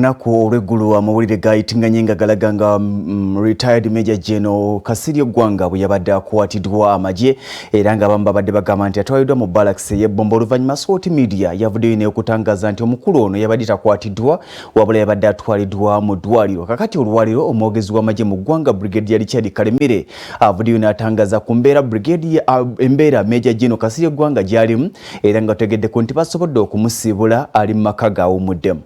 Olunaku olw'eggulu amawulire gayitinganye nga galaga nga retired Major General KASIRYE GGWANGA bwe yabadde akwatiddwa Amaggye era nga abamu babadde bagamba nti atwaliddwa mu barracks y'ebbombo. Oluvannyuma Sport Media yavuddeyo n'okutangaza nti omukulu ono yabadde takwatiddwa wabula yabadde atwaliddwa mu ddwaliro. Kakati olwaliro omwogezi w'amagye mu ggwanga Brigadier Richard Kalemire avuddeyo n'atangaza ku mbeera Major General KASIRYE GGWANGA gy'alimu era nga tutegeddeko nti basobodde okumusiibula ali mu maka gaawumuddemu.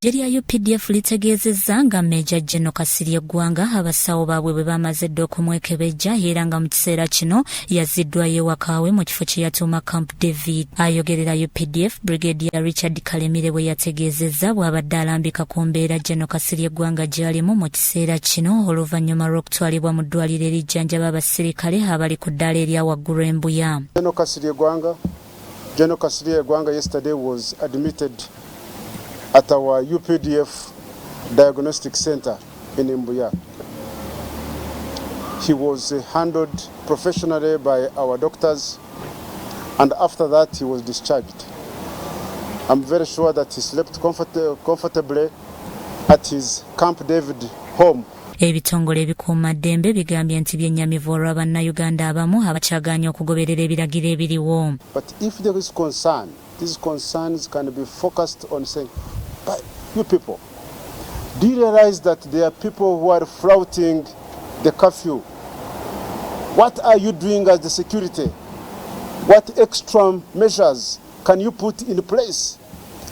Eggye UPDF litegeezezza nga Major General KASIRYE GGWANGA abasawo baabwe bwe bamaze dda okumwekebejja era nga mu kiseera kino yaziddwayo ewaka we mu kifo kye yatuuma Camp David. Ayogerera UPDF Brigadier Richard Kalemire bwe yategeezezza bw'abadde alambika ku mbeera General KASIRYE GGWANGA gy'alimu mu kiseera kino oluvannyuma lw'okutwalibwa mu ddwaliro erijjanjaba abasirikale abali ku ddaala erya waggulu e Mbuya. General KASIRYE GGWANGA yesterday was admitted at our UPDF Diagnostic Center in Mbuya. He was handled professionally by our doctors, and after that he was discharged. I'm very sure that he slept comfortably at his Camp David home. Ebitongole ebikuumaddembe bigambye nti byennyamivu olwa bannayuganda abamu abakyagaanye okugoberera ebiragiro ebiriwo. But if there is concern, these concerns can be focused on saying, but you people, do you realize that there are people who are flouting the curfew? What are you doing as the security? What extra measures can you put in place?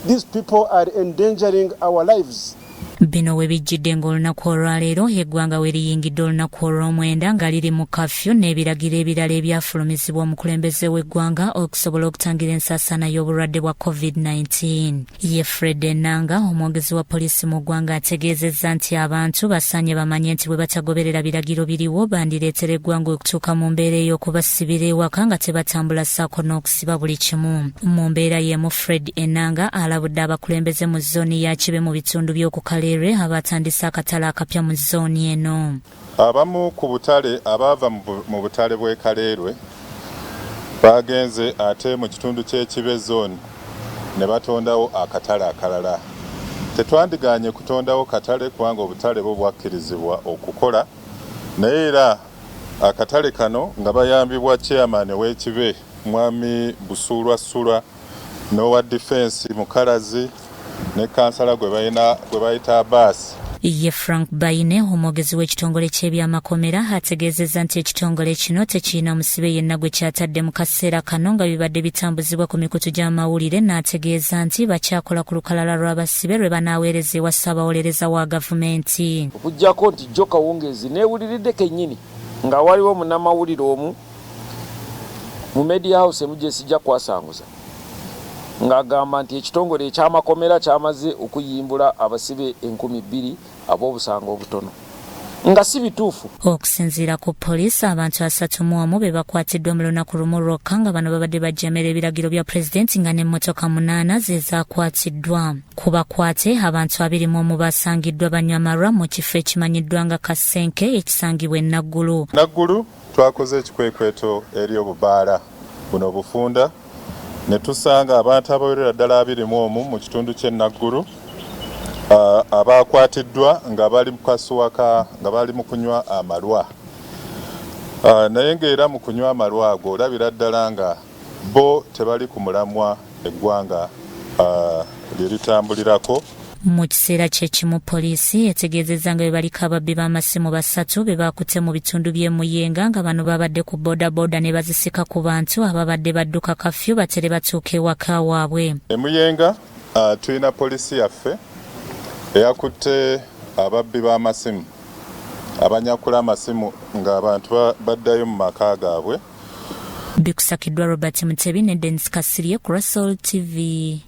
These people are endangering our lives. Bino we bijjidde ng'olunaku olwaleero eggwanga we liyingidde olunaku olw'omwenda nga liri mu kafyu n'ebiragiro ebirala ebyafulumizibwa omukulembeze w'eggwanga okusobola okutangira ensaasaana y'obulwadde bwa COVID-19. Ye Fred Enanga omwogezi wa poliisi mu ggwanga ategeezezza nti abantu basaanye bamanye nti bwe batagoberera biragiro biriwo bandireetera eggwanga okutuuka mu mbeera ey'okubasibira ewaka nga tebatambula ssaako n'okusiba buli kimu. Mu mbeera y'emu Fred Enanga alabudde abakulembeze mu zooni ya Kibe mu bitundu by'okukale abatandise akatale akapya mu zooni eno. Abamu ku butale abaava mu butale bw'e Kaleerwe bagenze ate mu kitundu ky'Ekibe zooni ne batondawo akatale akalala. Tetwandiganye kutondawo katale kubanga obutale bwo bwakkirizibwa okukola, naye era akatale kano nga bayambibwa chairman w'Ekibe Mwami Busulwa n'owa defense Mukalazi ne kansala gwe bayita Abbas. Ye Frank Baine omwogezi w'ekitongole ky'ebyamakomera ategeezezza nti ekitongole kino tekirina musibe yenna gwe kyatadde mu kaseera kano nga bibadde bitambuzibwa ku mikutu gy'amawulire, n'ategeeza nti bakyakola ku lukalala lw'abasibe lwe banaaweereza ewa ssaabawolereza wa gavumenti. Okuggyako nti Jjo Kawungeezi neewuliridde kennyini nga waliwo munnamawulire omu mu media house emujje sijja kwasanguza ng'agamba nti ekitongole ekyamakomera kyamaze okuyimbula abasibe 2,000 ab'obusanga obutono nga si bituufu. Okusinziira ku poliisi abantu 31 be bakwatiddwa mu lunaku lumu lwokka nga bano babadde bajjamera ebiragiro bya pulezidenti nga n'emmotoka 8 ze zaakwatiddwa. Ku bakwate abantu 21 basangiddwa banywa amalwa mu kifo ekimanyiddwa nga Kasenke ekisangibwa e Naggulu. Twakoze ekikwekweto eri obubaala buno obufunda ne tusanga abantu abawerera ddala 21 mu kitundu ky'e Naggulu abakwatiddwa nga bali mu kasuwaka nga bali mu kunywa amalwa. Naye ng'era mu kunywa amalwa ago olabira ddala nga bo tebali ku mulamwa eggwanga lye litambulirako. Mu kiseera kyekimu poliisi etegeezezza nga be baliko ababbi b'amasimu 3 be bakutte mu bitundu by'e Muyenga nga bano babadde ku boodabooda ne bazisika ku bantu ababadde badduka kafyu batere batuuka ewaka waabwe. E Muyenga tulina poliisi yaffe eyakutte ababbi b'amasimu abanyakula amasimu ng'abantu baddayo mu maka gaabwe. Bikusakiddwa Robert Mutebi ne Dennis KASIRYE ku Russell TV.